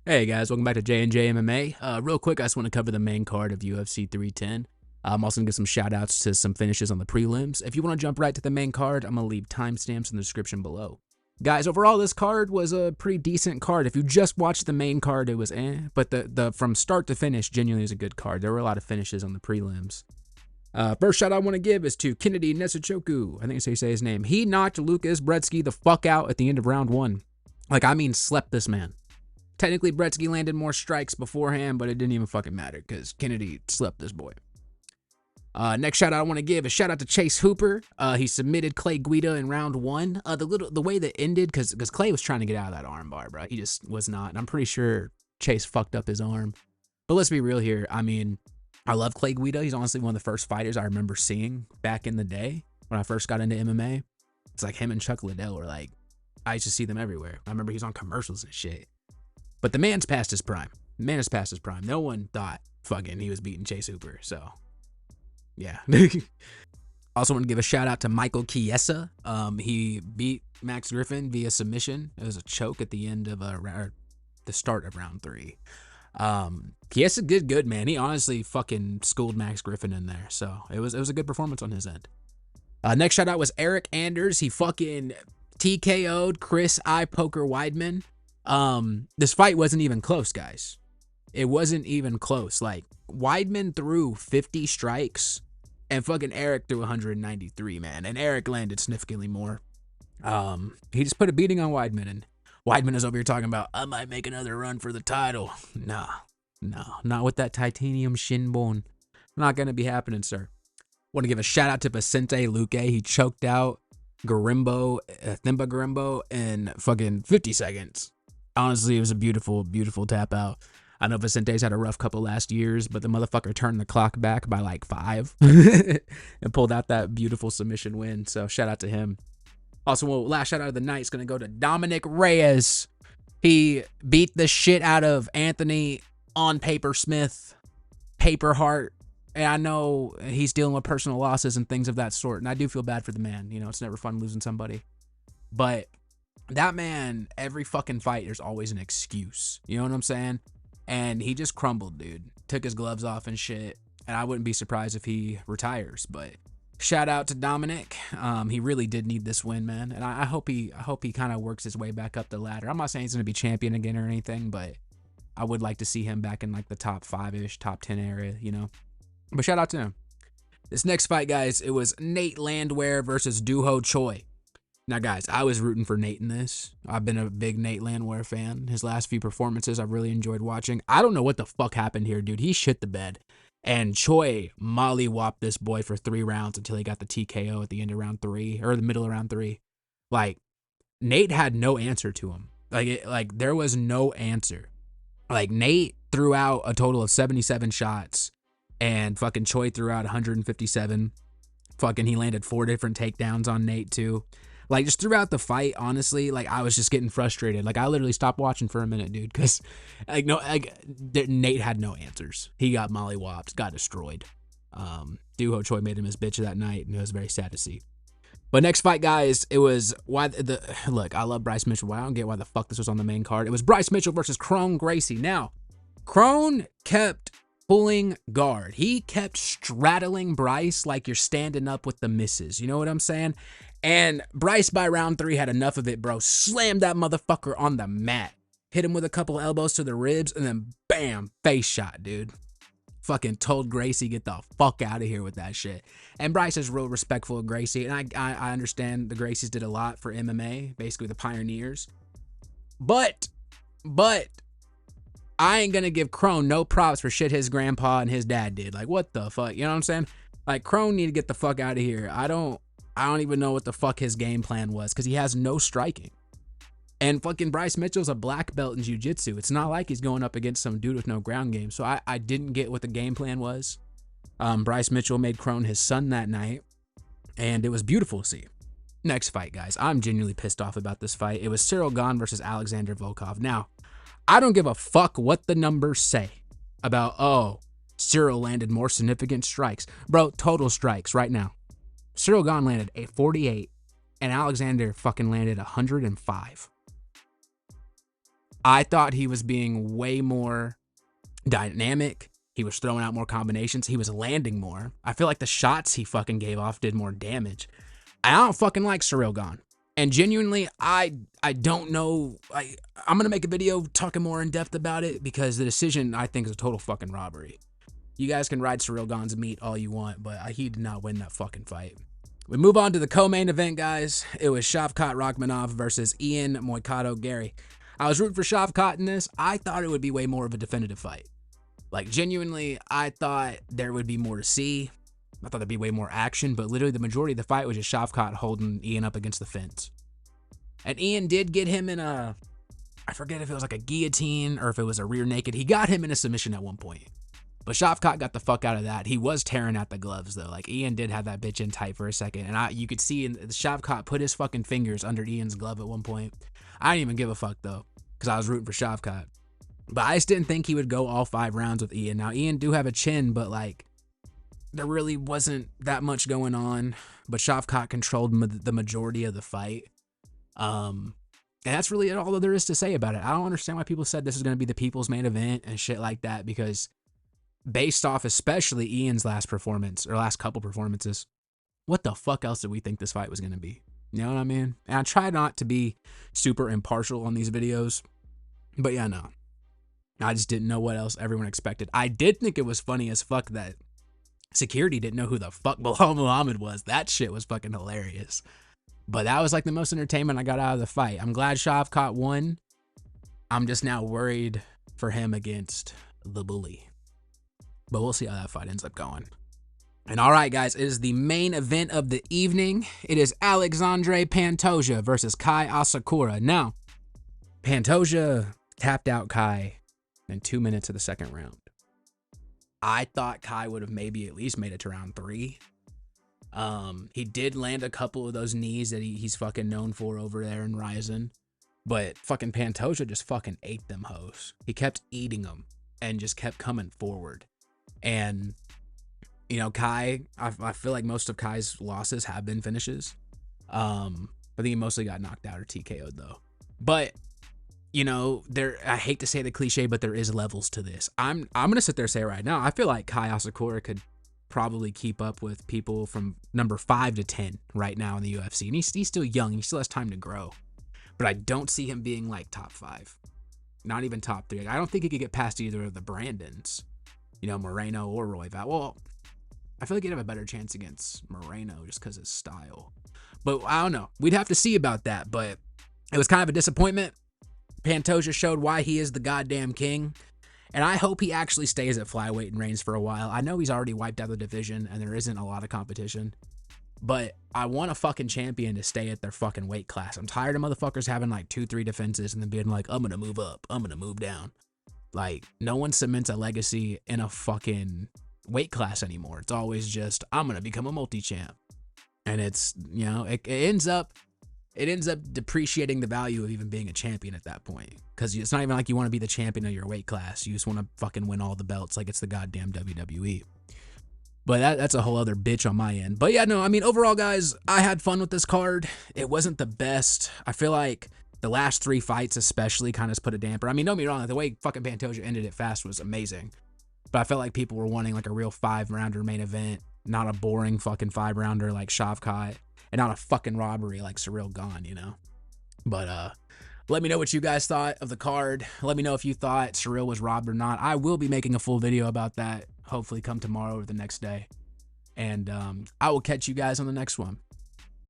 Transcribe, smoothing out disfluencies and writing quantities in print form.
Hey guys, welcome back to J&J MMA. Real quick, I just want to cover the main card of UFC 310. I'm also going to give some shout outs to some finishes on the prelims. If you want to jump right to the main card, I'm going to leave timestamps in the description below. Guys, overall, this card was a pretty decent card. If you just watched the main card, it was but the from start to finish genuinely is a good card. There were a lot of finishes on the prelims. First shout I want to give is to Kennedy Nesichoku. I think that's how you say his name. He knocked Lucas Brzeski the fuck out at the end of round 1. Slept this man. Technically, Brzeski landed more strikes beforehand, but it didn't even fucking matter because Kennedy slept this boy. Next shout out I want to give is shout out to Chase Hooper. He submitted Clay Guida in round 1. The way that ended, because Clay was trying to get out of that arm bar, bro. He just was not. And I'm pretty sure Chase fucked up his arm. But let's be real here. I mean, I love Clay Guida. He's honestly one of the first fighters I remember seeing back in the day when I first got into MMA. It's like him and Chuck Liddell were like, I used to see them everywhere. I remember he was on commercials and shit. But the man's past his prime. The man is past his prime. No one thought fucking he was beating Chase Hooper. So, yeah. Also want to give a shout out to Michael Chiesa. He beat Max Griffin via submission. It was a choke at the end of the start of round 3. Chiesa did good, man. He honestly fucking schooled Max Griffin in there. So it was a good performance on his end. Next shout out was Eric Anders. He fucking TKO'd Chris I Poker Weidman. This fight wasn't even close, guys. It wasn't even close. Like, Weidman threw 50 strikes and fucking Eric threw 193, man. And Eric landed significantly more. He just put a beating on Weidman, and Weidman is over here talking about, I might make another run for the title. No, not with that titanium shin bone. Not gonna be happening, sir. Want to give a shout out to Vicente Luque. He choked out Thimba Garimbo in fucking 50 seconds. Honestly, it was a beautiful, beautiful tap out. I know Vicente's had a rough couple last years, but the motherfucker turned the clock back by like 5 and pulled out that beautiful submission win. So shout out to him. Also, last shout out of the night is going to go to Dominick Reyes. He beat the shit out of Anthony on Paper Smith, Paper Heart. And I know he's dealing with personal losses and things of that sort. And I do feel bad for the man. You know, it's never fun losing somebody. But that man, every fucking fight, there's always an excuse. You know what I'm saying? And he just crumbled, dude. Took his gloves off and shit. And I wouldn't be surprised if he retires. But shout out to Dominick. He really did need this win, man. And I hope he kind of works his way back up the ladder. I'm not saying he's going to be champion again or anything, but I would like to see him back in like the top 5-ish, top 10 area, you know? But shout out to him. This next fight, guys, it was Nate Landwehr versus Duho Choi. Now, guys, I was rooting for Nate in this. I've been a big Nate Landwehr fan. His last few performances I've really enjoyed watching. I don't know what the fuck happened here, dude. He shit the bed. And Choi mollywopped this boy for 3 rounds until he got the TKO at the end of round 3, or the middle of round 3. Like, Nate had no answer to him. Like there was no answer. Like, Nate threw out a total of 77 shots, and fucking Choi threw out 157. Fucking he landed 4 different takedowns on Nate, too. Like, just throughout the fight, honestly, like, I was just getting frustrated. Like, I literally stopped watching for a minute, dude, because, Nate had no answers. He got mollywopped, got destroyed. Duho Choi made him his bitch that night, and it was very sad to see. But next fight, guys, it was, look, I love Bryce Mitchell, but I don't get why the fuck this was on the main card. It was Bryce Mitchell versus Kron Gracie. Now, Kron kept pulling guard. He kept straddling Bryce like you're standing up with the missus. You know what I'm saying? And Bryce, by round 3, had enough of it, bro. Slammed that motherfucker on the mat. Hit him with a couple elbows to the ribs, and then bam, face shot, dude. Fucking told Gracie, get the fuck out of here with that shit. And Bryce is real respectful of Gracie, and I understand the Gracies did a lot for MMA, basically the pioneers. But I ain't gonna give Kron no props for shit his grandpa and his dad did. Like, what the fuck? You know what I'm saying? Like, Kron need to get the fuck out of here. I don't even know what the fuck his game plan was, because he has no striking. And fucking Bryce Mitchell's a black belt in jiu-jitsu. It's not like he's going up against some dude with no ground game. So I didn't get what the game plan was. Bryce Mitchell made Kron his son that night, and it was beautiful to see. Next fight, guys. I'm genuinely pissed off about this fight. It was Ciryl Gane versus Alexandre Volkov. Now, I don't give a fuck what the numbers say about, oh, Ciryl landed more significant strikes. Bro, total strikes right now. Ciryl Gane landed a 48, and Alexandre fucking landed 105. I thought he was being way more dynamic. He was throwing out more combinations. He was landing more. I feel like the shots he fucking gave off did more damage. I don't fucking like Ciryl Gane. And genuinely, I don't know. I'm going to make a video talking more in depth about it because the decision, I think, is a total fucking robbery. You guys can ride Ciryl Gane's meat all you want, but he did not win that fucking fight. We move on to the co-main event, guys. It was Shavkat Rakhmonov versus Ian Moicado Garry. I was rooting for Shavkat in this. I thought it would be way more of a definitive fight. Like, genuinely, I thought there would be more to see. I thought there'd be way more action, but literally the majority of the fight was just Shavkat holding Ian up against the fence. And Ian did get him in a, I forget if it was like a guillotine or if it was a rear naked. He got him in a submission at one point. But Shavkat got the fuck out of that. He was tearing at the gloves, though. Like, Ian did have that bitch in tight for a second. And you could see Shavkat put his fucking fingers under Ian's glove at one point. I didn't even give a fuck, though, because I was rooting for Shavkat. But I just didn't think he would go all 5 rounds with Ian. Now, Ian do have a chin, but, like, there really wasn't that much going on. But Shavkat controlled the majority of the fight. And that's really all that there is to say about it. I don't understand why people said this is going to be the people's main event and shit like that, because based off especially Ian's last performance, or last couple performances, what the fuck else did we think this fight was going to be? You know what I mean? And I try not to be super impartial on these videos, but yeah, no. I just didn't know what else everyone expected. I did think it was funny as fuck that security didn't know who the fuck Bilal Muhammad was. That shit was fucking hilarious. But that was like the most entertainment I got out of the fight. I'm glad Shavkat won. I'm just now worried for him against the bully. But we'll see how that fight ends up going. And all right, guys, it is the main event of the evening. It is Alexandre Pantoja versus Kai Asakura. Now, Pantoja tapped out Kai in 2 minutes of the second round. I thought Kai would have maybe at least made it to round 3. He did land a couple of those knees that he's fucking known for over there in Ryzen. But fucking Pantoja just fucking ate them hoes. He kept eating them and just kept coming forward. And, you know, Kai, I feel like most of Kai's losses have been finishes. I think he mostly got knocked out or TKO'd, though. But, you know, I hate to say the cliche, but there is levels to this. I'm going to sit there and say right now, I feel like Kai Asakura could probably keep up with people from number 5 to 10 right now in the UFC. And he's still young. He still has time to grow. But I don't see him being like top 5. Not even top 3. I don't think he could get past either of the Brandons. You know, Moreno or Royval. Well, I feel like he'd have a better chance against Moreno just because of his style. But I don't know. We'd have to see about that. But it was kind of a disappointment. Pantoja showed why he is the goddamn king. And I hope he actually stays at flyweight and reigns for a while. I know he's already wiped out the division and there isn't a lot of competition. But I want a fucking champion to stay at their fucking weight class. I'm tired of motherfuckers having like 2-3 defenses and then being like, I'm going to move up. I'm going to move down. Like, no one cements a legacy in a fucking weight class anymore. It's always just, I'm going to become a multi-champ. And it's, you know, it ends up depreciating the value of even being a champion at that point. Because it's not even like you want to be the champion of your weight class. You just want to fucking win all the belts like it's the goddamn WWE. But that's a whole other bitch on my end. But yeah, no, I mean, overall, guys, I had fun with this card. It wasn't the best. I feel like the last 3 fights especially kind of put a damper. I mean, don't get me wrong, the way fucking Pantoja ended it fast was amazing. But I felt like people were wanting like a real 5-rounder main event, not a boring fucking 5-rounder like Shavkat, and not a fucking robbery like Ciryl Gane, you know? But let me know what you guys thought of the card. Let me know if you thought Ciryl was robbed or not. I will be making a full video about that, hopefully come tomorrow or the next day. And I will catch you guys on the next one.